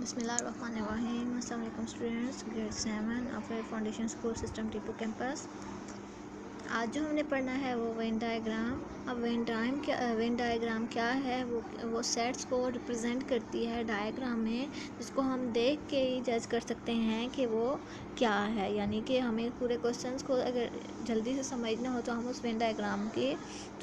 बिस्मिल्लाहिर्रहमानिर्रहीम। अस्सलाम वालेकुम students, grade 7 of foundation school system Tipu campus. आज जो हमने पढ़ना है वो वेन डायग्राम। अब वेन डायग्राम क्या है? वो सेट्स को रिप्रेजेंट करती है डायग्राम में, जिसको हम देख के ही जज कर सकते हैं कि वो क्या है। यानी कि हमें पूरे क्वेश्चंस को अगर जल्दी से समझना हो तो हम उस वेन डायग्राम के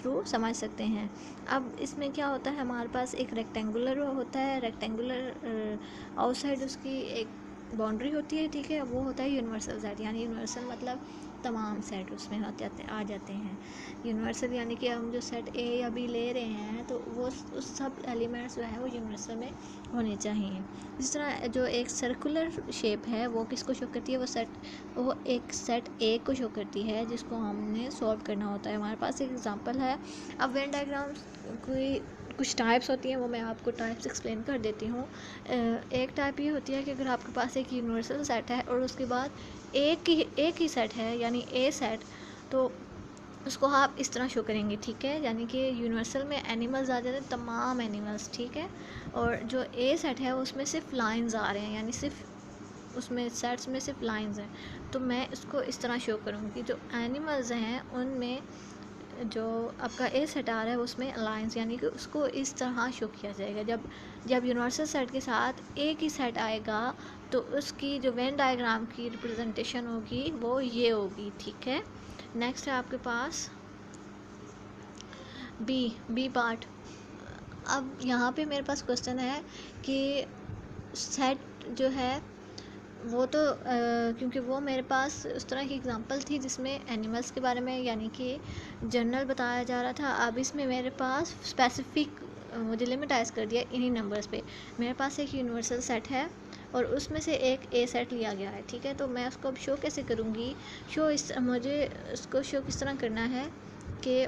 थ्रू समझ सकते हैं। अब इसमें क्या होता है, हमारे पास एक रेक्टेंगुलर होता है, रेक्टेंगुलर आउटसाइड उसकी एक बाउंड्री होती है, ठीक है। वो होता है यूनिवर्सल सेट, यानी यूनिवर्सल मतलब तमाम सेट उसमें आ जाते हैं। यूनिवर्सल यानी कि हम जो सेट ए या बी ले रहे हैं तो वो उस सब एलिमेंट्स जो है वो यूनिवर्सल में होने चाहिए। इस तरह जो एक सर्कुलर शेप है वो किसको शो करती है? वो एक सेट ए को शो करती है, जिसको हमने सॉल्व करना होता है। हमारे पास एक एग्जांपल है। अब वेन डायग्राम कोई कुछ टाइप्स होती हैं, वो मैं आपको टाइप्स एक्सप्लेन कर देती हूँ। एक टाइप ये होती है कि अगर आपके पास एक यूनिवर्सल सेट है और उसके बाद एक ही सेट है यानी ए सेट, तो उसको आप इस तरह शो करेंगे, ठीक है। यानी कि यूनिवर्सल में एनिमल्स आ जाते हैं, तमाम एनिमल्स, ठीक है। और जो ए सेट है उसमें सिर्फ लाइंस आ रहे हैं, यानी सिर्फ उसमें सेट्स में सिर्फ लाइंस हैं। तो मैं इसको इस तरह शो करूँगी, जो एनिमल्स हैं उनमें जो आपका ए सेट आ रहा है उसमें अलाइंस, यानी कि उसको इस तरह शो किया जाएगा। जब यूनिवर्सल सेट के साथ एक ही सेट आएगा तो उसकी जो वेन डायग्राम की रिप्रेजेंटेशन होगी वो ये होगी, ठीक है। नेक्स्ट है आपके पास बी पार्ट। अब यहाँ पे मेरे पास क्वेश्चन है कि सेट जो है वो तो क्योंकि वो मेरे पास उस तरह की एग्जांपल थी जिसमें एनिमल्स के बारे में यानी कि जनरल बताया जा रहा था। अब इसमें मेरे पास स्पेसिफिक मुझे लिमिटाइज कर दिया इन्हीं नंबर्स पे। मेरे पास एक यूनिवर्सल सेट है और उसमें से एक ए सेट लिया गया है, ठीक है। तो मैं उसको अब शो कैसे करूँगी? मुझे उसको शो किस तरह करना है कि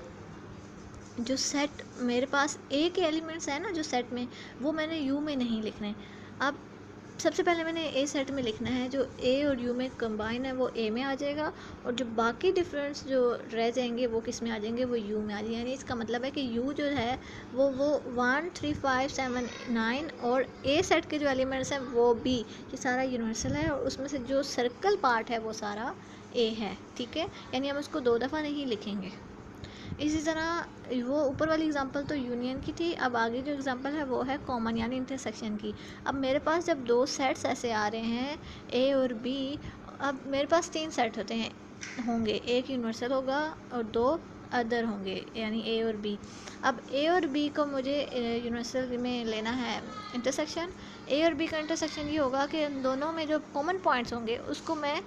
जो सेट मेरे पास ए के एलिमेंट्स है ना जो सेट में, वो मैंने यू में नहीं लिखने। अब सबसे पहले मैंने ए सेट में लिखना है, जो ए और यू में कंबाइन है वो ए में आ जाएगा, और जो बाकी डिफरेंस जो रह जाएंगे वो किस में आ जाएंगे? वो यू में आ जाएंगे। यानी इसका मतलब है कि यू जो है वो 1 3 5 7 9, और ए सेट के जो एलिमेंट्स हैं वो बी, ये सारा यूनिवर्सल है, और उसमें से जो सर्कल पार्ट है वो सारा ए है, ठीक है। यानी हम उसको 2 दफ़ा नहीं लिखेंगे। इसी तरह वो ऊपर वाली एग्जांपल तो यूनियन की थी। अब आगे जो एग्जांपल है वो है कॉमन यानी इंटरसेक्शन की। अब मेरे पास जब 2 सेट्स ऐसे आ रहे हैं ए और बी, अब मेरे पास 3 सेट होंगे, एक यूनिवर्सल होगा और 2 अदर होंगे यानी ए और बी। अब ए और बी को मुझे यूनिवर्सल में लेना है इंटरसेक्शन। ए और बी का इंटरसेक्शन ये होगा कि इन दोनों में जो कॉमन पॉइंट्स होंगे उसको मैं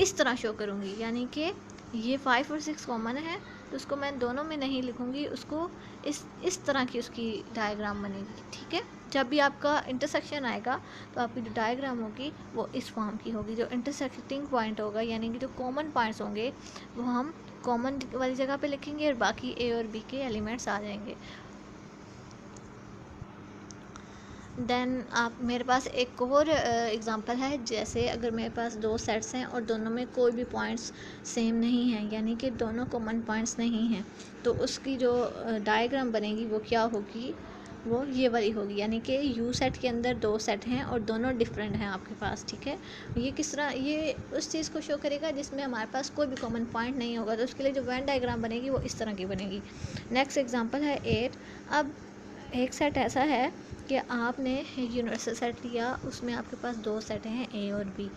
इस तरह शो करूँगी, यानी कि ये 5 और 6 कॉमन है तो उसको मैं दोनों में नहीं लिखूँगी, उसको इस तरह की उसकी डायग्राम बनेगी, ठीक है। जब भी आपका इंटरसेक्शन आएगा तो आपकी जो डायग्राम होगी वो इस फॉर्म की होगी। जो इंटरसेक्टिंग पॉइंट होगा यानी कि जो कॉमन पॉइंट्स होंगे वो हम कॉमन वाली जगह पे लिखेंगे और बाकी ए और बी के एलिमेंट्स आ जाएंगे। देन आप मेरे पास एक और एग्ज़ाम्पल है, जैसे अगर मेरे पास 2 सेट्स हैं और दोनों में कोई भी पॉइंट्स सेम नहीं हैं, यानी कि दोनों कॉमन पॉइंट्स नहीं हैं, तो उसकी जो डायग्राम बनेगी वो क्या होगी? वो ये वाली होगी, यानी कि यू सेट के अंदर 2 सेट हैं और दोनों डिफरेंट हैं आपके पास, ठीक है। ये किस तरह ये उस चीज़ को शो करेगा जिसमें हमारे पास कोई भी कॉमन पॉइंट नहीं होगा, तो उसके लिए जो वेन डायग्राम बनेगी वो इस तरह की बनेगी। नेक्स्ट एग्जाम्पल है 8। अब एक सेट ऐसा है कि आपने यूनिवर्सल सेट लिया, उसमें आपके पास 2 सेट हैं ए और बी।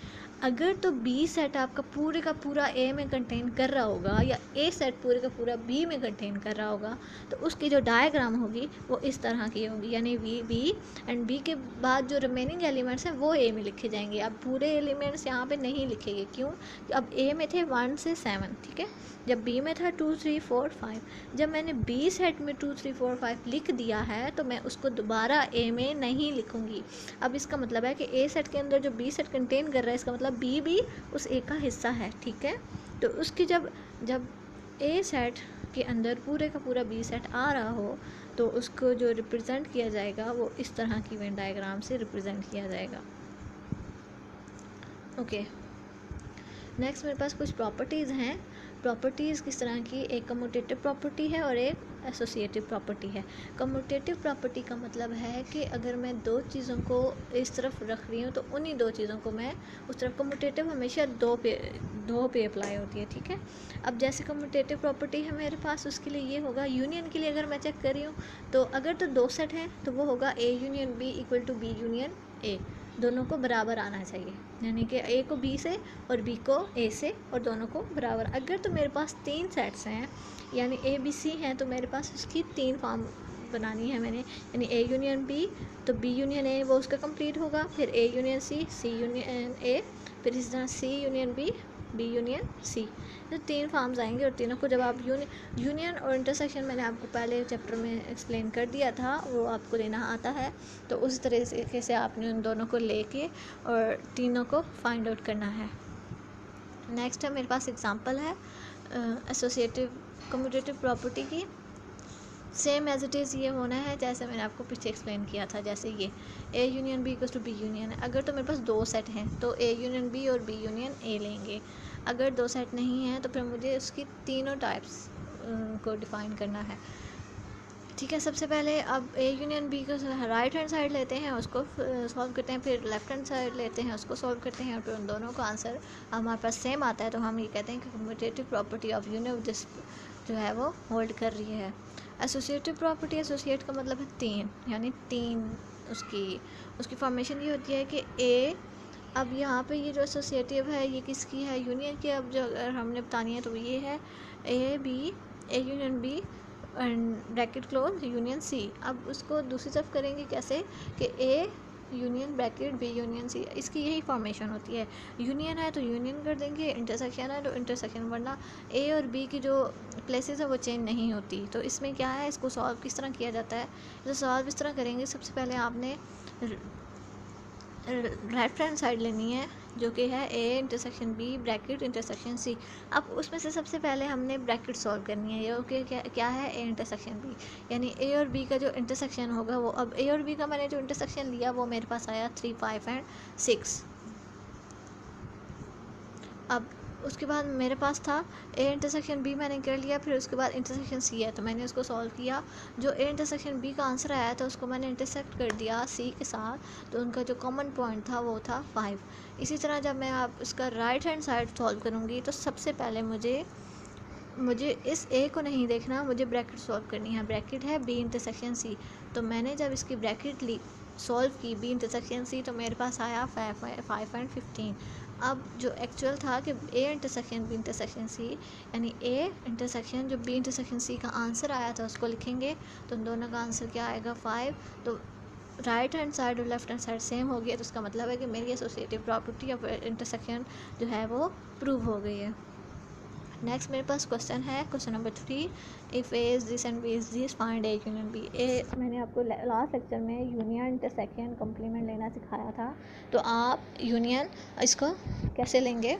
अगर तो बी सेट आपका पूरे का पूरा ए में कंटेन कर रहा होगा या ए सेट पूरे का पूरा बी में कंटेन कर रहा होगा, तो उसकी जो डायग्राम होगी वो इस तरह की होगी, यानी बी एंड बी के बाद जो रिमेनिंग एलिमेंट्स हैं वो ए में लिखे जाएंगे। अब पूरे एलिमेंट्स यहाँ पे नहीं लिखेंगे, क्यों? अब ए में थे 1 से 7, ठीक है। जब बी में था 2 3 4 5, जब मैंने बी सेट में 2 3 4 5 लिख दिया है तो मैं उसको दोबारा ए में नहीं लिखूँगी। अब इसका मतलब है कि ए सेट के अंदर जो बी सेट कंटेन कर रहा है, इसका मतलब बी भी उस ए का हिस्सा है, ठीक है। तो उसकी जब जब ए सेट के अंदर पूरे का पूरा बी सेट आ रहा हो तो उसको जो रिप्रेजेंट किया जाएगा वो इस तरह की वेन डायग्राम से रिप्रेजेंट किया जाएगा। ओके, नेक्स्ट मेरे पास कुछ प्रॉपर्टीज़ हैं। प्रॉपर्टीज़ किस तरह की? एक कम्यूटेटिव प्रॉपर्टी है और एक एसोसिएटिव प्रॉपर्टी है। कम्यूटेटिव प्रॉपर्टी का मतलब है कि अगर मैं दो चीज़ों को इस तरफ रख रही हूँ तो उन्हीं दो चीज़ों को मैं उस तरफ, कम्यूटेटिव हमेशा दो पे अप्लाई होती है, ठीक है। अब जैसे कम्यूटेटिव प्रॉपर्टी है मेरे पास, उसके लिए ये होगा, यूनियन के लिए अगर मैं चेक कर रही हूँ तो अगर तो दो सेट हैं तो वो होगा A union B equal to B union A, दोनों को बराबर आना चाहिए, यानी कि ए को बी से और बी को ए से, और दोनों को बराबर। अगर तो मेरे पास तीन सेट्स हैं यानी ए बी सी हैं तो मेरे पास उसकी तीन फॉर्म बनानी है मैंने, यानी ए यूनियन बी तो बी यूनियन ए वो उसका कंप्लीट होगा, फिर A union C, C union A, फिर इस तरह C union B, B union C, तो तीन फॉर्म्स आएंगे। और तीनों को जब आप यूनियन और इंटरसेक्शन मैंने आपको पहले चैप्टर में एक्सप्लेन कर दिया था, वो आपको लेना आता है, तो उस तरीके से आपने उन दोनों को लेके और तीनों को फाइंड आउट करना है। नेक्स्ट है मेरे पास एग्जांपल है एसोसिएटिव कम्यूटेटिव प्रॉपर्टी की। सेम एज इट इज़ ये होना है जैसे मैंने आपको पीछे एक्सप्लेन किया था, जैसे ये A union B equals to B union है। अगर तो मेरे पास दो सेट हैं तो ए यूनियन बी और बी यूनियन ए लेंगे। अगर दो सेट नहीं हैं तो फिर मुझे उसकी तीनों टाइप्स को डिफ़ाइन करना है, ठीक है। सबसे पहले अब ए यूनियन बी को राइट हैंड साइड लेते हैं, उसको सॉल्व करते हैं, फिर लेफ्ट हैंड साइड लेते हैं, उसको सॉल्व करते हैं, और फिर उन दोनों का आंसर हमारे पास सेम आता है तो हम ये कहते हैं कि commutative property of union this जो है वो होल्ड कर रही है। एसोसिएटिव प्रॉपर्टी, एसोसिएट का मतलब है तीन, यानी तीन उसकी फॉर्मेशन ये होती है कि ए, अब यहाँ पे ये जो एसोसिएटिव है ये किसकी है, यूनियन की। अब जो अगर हमने बतानी है तो ये है A B, A union B and bracket close union C. अब उसको दूसरी तरफ करेंगे कैसे कि A union bracket B union C, इसकी यही फॉर्मेशन होती है। यूनियन है तो यूनियन कर देंगे, इंटरसेक्शन है तो इंटरसेक्शन, वरना ए और बी की जो प्लेसेस है वो चेंज नहीं होती। तो इसमें क्या है, इसको सॉल्व किस तरह किया जाता है, तो सॉल्व इस तरह करेंगे, सबसे पहले आपने राइट हैंड साइड लेनी है जो कि है A intersection B bracket intersection C. अब उसमें से सबसे पहले हमने ब्रैकेट सॉल्व करनी है, ये कि क्या है ए इंटरसेक्शन बी, यानी ए और बी का जो इंटरसेक्शन होगा वो, अब ए और बी का मैंने जो इंटरसेक्शन लिया वो मेरे पास आया 3, 5 एंड 6। अब उसके बाद मेरे पास था ए इंटरसेक्शन बी मैंने कर लिया, फिर उसके बाद इंटरसेक्शन सी है तो मैंने उसको सॉल्व किया। जो ए इंटरसेक्शन बी का आंसर आया था उसको मैंने इंटरसेक्ट कर दिया सी के साथ, तो उनका जो कॉमन पॉइंट था वो था 5। इसी तरह जब मैं आप इसका राइट हैंड साइड सॉल्व करूँगी तो सबसे पहले मुझे इस ए को नहीं देखना, मुझे ब्रैकेट सॉल्व करनी है। ब्रैकेट है बी इंटरसेक्शन सी, तो मैंने जब इसकी ब्रैकेट ली सॉल्व की बी इंटरसेक्शन सी तो मेरे पास आया 5 एंड 15। अब जो एक्चुअल था कि A intersection B intersection C, यानी ए इंटरसेक्शन जो बी इंटरसेक्शन सी का आंसर आया था उसको लिखेंगे, तो उन दोनों का आंसर क्या आएगा 5। तो राइट हैंड साइड और लेफ्ट हैंड साइड सेम हो गया, तो उसका मतलब है कि मेरी एसोसिएटिव प्रॉपर्टी ऑफ इंटरसेक्शन जो है वो प्रूव हो गई है। नेक्स्ट मेरे पास क्वेश्चन है, question number 3, if A is this and B is this find A union B. A मैंने आपको लास्ट लेक्चर में यूनियन इंटरसेक्शन कॉम्प्लीमेंट लेना सिखाया था, तो आप यूनियन इसको कैसे लेंगे,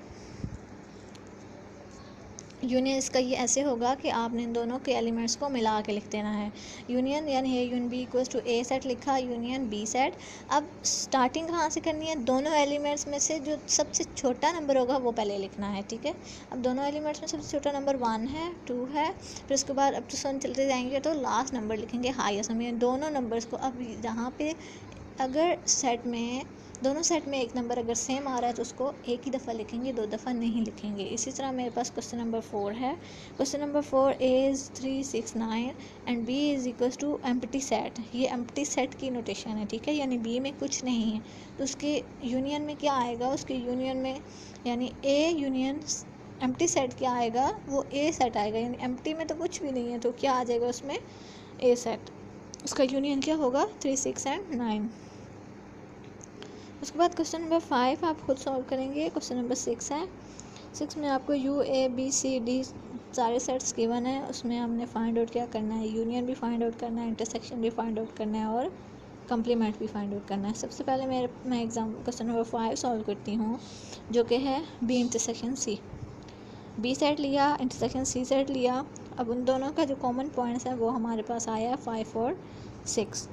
यूनियन इसका ये ऐसे होगा कि आपने इन दोनों के एलिमेंट्स को मिला के लिख देना है। यूनियन यानी A union B equals to A set लिखा, यूनियन बी सेट। अब स्टार्टिंग कहाँ से करनी है, दोनों एलिमेंट्स में से जो सबसे छोटा नंबर होगा वो पहले लिखना है, ठीक है। अब दोनों एलिमेंट्स में सबसे छोटा नंबर 1 है, 2 है, फिर उसके बाद अब तो सन चलते जाएंगे तो लास्ट नंबर लिखेंगे हाईएस्ट नंबर, दोनों नंबर्स को। अब जहाँ पे अगर सेट में दोनों सेट में एक नंबर अगर सेम आ रहा है तो उसको एक ही दफ़ा लिखेंगे, 2 दफ़ा नहीं लिखेंगे। इसी तरह मेरे पास क्वेश्चन नंबर 4 है। Question number 4, A is 3, 6, 9 and B is equals to empty set. ये एम्प्टी सेट की नोटेशन है, ठीक है, यानी बी में कुछ नहीं है तो उसके यूनियन में क्या आएगा, उसके यूनियन में यानी ए यूनियन एम्प्टी सेट क्या आएगा, वो ए सेट आएगा, यानी एम्प्टी में तो कुछ भी नहीं है तो क्या आ जाएगा उसमें ए सेट। उसका यूनियन क्या होगा 3, 6 एंड 9। उसके बाद क्वेश्चन नंबर 5 आप खुद सॉल्व करेंगे। क्वेश्चन नंबर 6 है, 6 में आपको U A B C D सारे सेट्स गिवन है, उसमें हमने फाइंड आउट क्या करना है, यूनियन भी फाइंड आउट करना है, इंटरसेक्शन भी फाइंड आउट करना है और कंप्लीमेंट भी फाइंड आउट करना है। सबसे पहले मैं क्वेश्चन नंबर 5 सॉल्व करती हूँ जो कि है B intersection C. B set लिया, इंटरसेक्शन सी सेट लिया। अब उन दोनों का जो कॉमन पॉइंट्स है वो हमारे पास आया 5 और 6।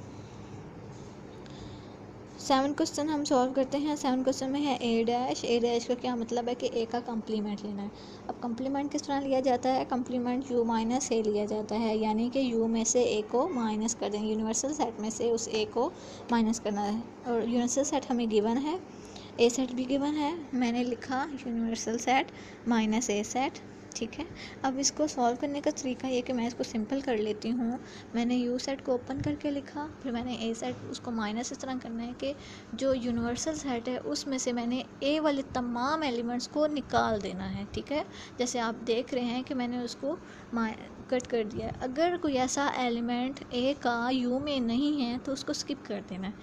7 क्वेश्चन हम सॉल्व करते हैं। 7 क्वेश्चन में है ए डैश का क्या मतलब है कि ए का कंप्लीमेंट लेना है। अब कंप्लीमेंट किस तरह लिया जाता है, कंप्लीमेंट यू माइनस ए लिया जाता है, यानी कि यू में से ए को माइनस कर देंगे, यूनिवर्सल सेट में से उस ए को माइनस करना है। और यूनिवर्सल सेट हमें गिवन है, ए सेट भी गिवन है, मैंने लिखा यूनिवर्सल सेट माइनस ए सेट, ठीक है। अब इसको सॉल्व करने का तरीका ये कि मैं इसको सिंपल कर लेती हूँ। मैंने यू सेट को ओपन करके लिखा, फिर मैंने ए सेट उसको माइनस इस तरह करना है कि जो यूनिवर्सल सेट है उसमें से मैंने ए वाले तमाम एलिमेंट्स को निकाल देना है, ठीक है। जैसे आप देख रहे हैं कि मैंने उसको कट कर दिया है। अगर कोई ऐसा एलिमेंट ए का यू में नहीं है तो उसको स्किप कर देना है,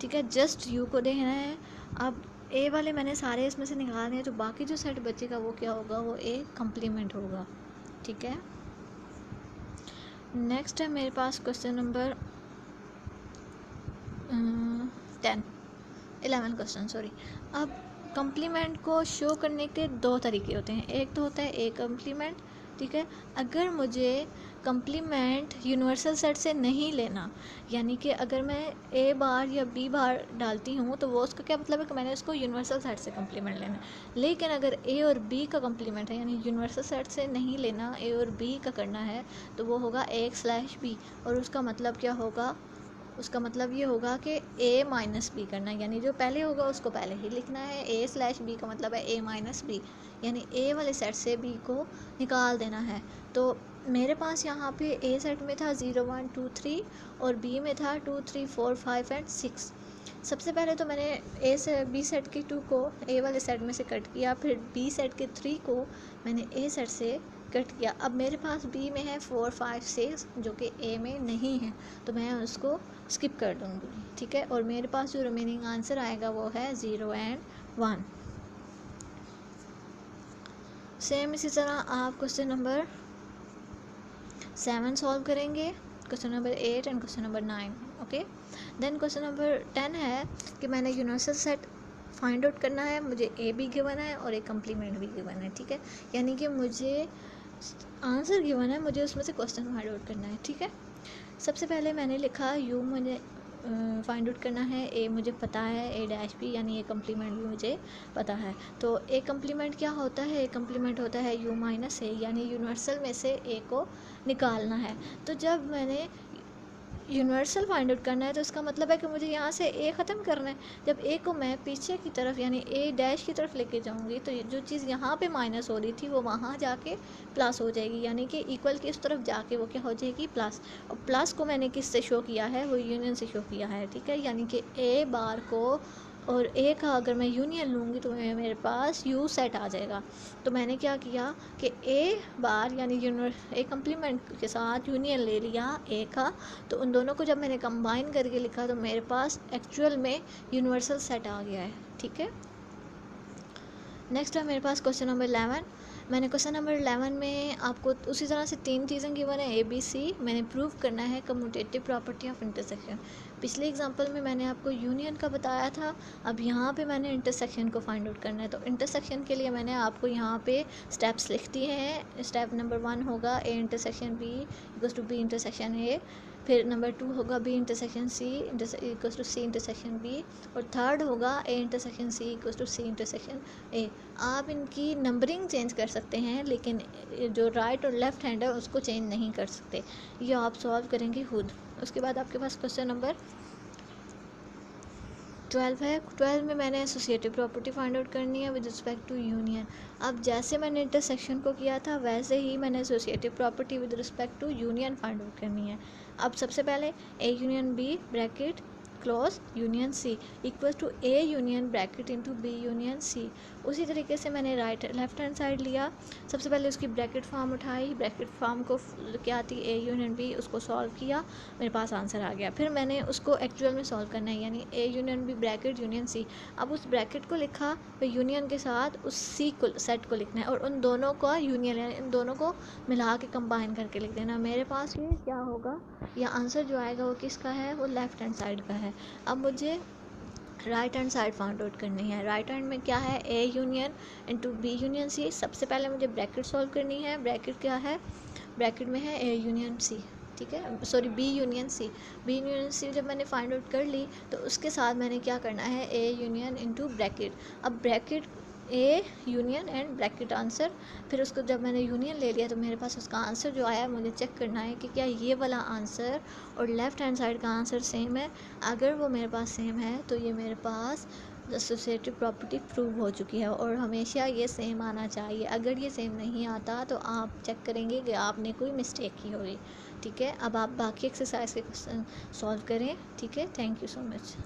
ठीक है। जस्ट यू को देखना है। अब ए वाले मैंने सारे इसमें से निकाल दिए, तो बाकी जो सेट बचेगा वो क्या होगा, वो ए कंप्लीमेंट होगा, ठीक है। नेक्स्ट है मेरे पास क्वेश्चन नंबर 11 क्वेश्चन, सॉरी। अब कंप्लीमेंट को शो करने के दो तरीके होते हैं। एक तो होता है ए कंप्लीमेंट, ठीक है। अगर मुझे कंप्लीमेंट यूनिवर्सल सेट से नहीं लेना, यानी कि अगर मैं ए बार या बी बार डालती हूँ तो वो उसका क्या मतलब है कि मैंने उसको यूनिवर्सल सेट से कंप्लीमेंट लेना है। लेकिन अगर ए और बी का कंप्लीमेंट है, यानी यूनिवर्सल सेट से नहीं लेना, ए और बी का करना है, तो वो होगा a/b। और उसका मतलब क्या होगा, उसका मतलब ये होगा कि a माइनस बी करना है, यानी जो पहले होगा उसको पहले ही लिखना है। a/b का मतलब है a माइनस बी, यानी a वाले सेट से b को निकाल देना है। तो मेरे पास यहाँ पे a सेट में था 0 1 2 3 और b में था 2 3 4 5 एंड 6। सबसे पहले तो मैंने बी सेट के 2 को a वाले सेट में से कट किया, फिर b सेट के 3 को मैंने a सेट से कट किया। अब मेरे पास b में है 4 5 6 जो कि a में नहीं है, तो मैं उसको स्किप कर दूँगी, ठीक है। और मेरे पास जो रिमेनिंग आंसर आएगा वो है 0 एंड 1। सेम इसी तरह आप क्वेश्चन नंबर 7 सॉल्व करेंगे, question number 8 and question number 9, okay. Then question number 10 है कि मैंने यूनिवर्सल सेट फाइंड आउट करना है, मुझे ए भी गिवन है और एक कंप्लीमेंट भी गिवन है, ठीक है। यानी कि मुझे आंसर गिवन है, मुझे उसमें से क्वेश्चन फाइंड आउट करना है, ठीक है। सबसे पहले मैंने लिखा यू मुझे फाइंड आउट करना है, ए मुझे पता है, a-b यानी ए कंप्लीमेंट भी मुझे पता है। तो ए कंप्लीमेंट क्या होता है, ए कंप्लीमेंट होता है u माइनस ए, यानी यूनिवर्सल में से ए को निकालना है। तो जब मैंने यूनिवर्सल फाइंड आउट करना है तो इसका मतलब है कि मुझे यहाँ से ए ख़त्म करना है। जब ए को मैं पीछे की तरफ यानी ए डैश की तरफ लेके जाऊँगी तो जो चीज़ यहाँ पे माइनस हो रही थी वो वहाँ जाके प्लस हो जाएगी, यानी कि इक्वल की उस तरफ जाके वो क्या हो जाएगी, प्लस। और प्लस को मैंने किस से शो किया है, वो यूनियन से शो किया है, ठीक है। यानी कि ए बार को और ए का अगर मैं यूनियन लूँगी तो मेरे पास यू सेट आ जाएगा। तो मैंने क्या किया कि ए बार यानी ए कंप्लीमेंट के साथ यूनियन ले लिया ए का, तो उन दोनों को जब मैंने कंबाइन करके लिखा तो मेरे पास एक्चुअल में यूनिवर्सल सेट आ गया है, ठीक है। नेक्स्ट है मेरे पास क्वेश्चन नंबर 11। मैंने क्वेश्चन नंबर 11 में आपको उसी तरह से 3 चीज़ें गिवन है, ABC। मैंने प्रूव करना है कम्यूटेटिव प्रॉपर्टी ऑफ इंटरसेक्शन। पिछले एग्जांपल में मैंने आपको यूनियन का बताया था, अब यहाँ पे मैंने इंटरसेक्शन को फाइंड आउट करना है। तो इंटरसेक्शन के लिए मैंने आपको यहाँ पे स्टेप्स लिख दिए हैं। स्टेप नंबर 1 होगा A intersection B equals to B intersection A, फिर नंबर 2 होगा B intersection C equals to C intersection B, और थर्ड होगा A intersection C equals to C intersection A। आप इनकी नंबरिंग चेंज कर सकते हैं, लेकिन जो राइट और लेफ़्ट हैंड है उसको चेंज नहीं कर सकते, ये आप सॉल्व करेंगे खुद। उसके बाद आपके पास क्वेश्चन नंबर 12 है। 12 में मैंने एसोसिएटिव प्रॉपर्टी फाइंड आउट करनी है विद रिस्पेक्ट टू यूनियन। अब जैसे मैंने इंटरसेक्शन को किया था वैसे ही मैंने associative property with respect to union find out करनी है। अब सबसे पहले A union B bracket close union C equal to A union bracket into B union C. उसी तरीके से मैंने लेफ्ट हैंड साइड लिया, सबसे पहले उसकी ब्रैकेट फॉर्म उठाई, ब्रैकेट फॉर्म को क्या थी ए यूनियन बी, उसको सॉल्व किया, मेरे पास आंसर आ गया। फिर मैंने उसको एक्चुअल में सॉल्व करना है, यानी A union B bracket union C. अब उस ब्रैकेट को लिखा, फिर यूनियन के साथ उस सी को सेट को लिखना है और उन दोनों का यूनियन यानी इन दोनों को मिला के कंबाइन करके लिख देना। मेरे पास ये क्या होगा, या आंसर जो आएगा वो किसका है, वो लेफ्ट हैंड साइड का है। अब मुझे right hand side find out करनी है। राइट हैंड में क्या है, A union into B union C. सबसे पहले मुझे ब्रैकेट सॉल्व करनी है। ब्रैकेट क्या है, ब्रैकेट में है ए यूनियन सी, ठीक है, sorry B union C. B union C जब मैंने फाइंड आउट कर ली तो उसके साथ मैंने क्या करना है, ए यूनियन इनटू ब्रैकेट। अब bracket A union and bracket answer, फिर उसको जब मैंने यूनियन ले लिया तो मेरे पास उसका आंसर जो आया मुझे चेक करना है कि क्या ये वाला आंसर और लेफ़्ट हैंड साइड का आंसर सेम है। अगर वो मेरे पास सेम है तो ये मेरे पास एसोसिएटिव प्रॉपर्टी प्रूव हो चुकी है, और हमेशा ये सेम आना चाहिए। अगर ये सेम नहीं आता तो आप चेक करेंगे कि आपने कोई मिस्टेक की होगी। ठीक है, अब आप बाकी एक्सरसाइज के क्वेश्चन सॉल्व करें। ठीक है, थैंक यू सो मच।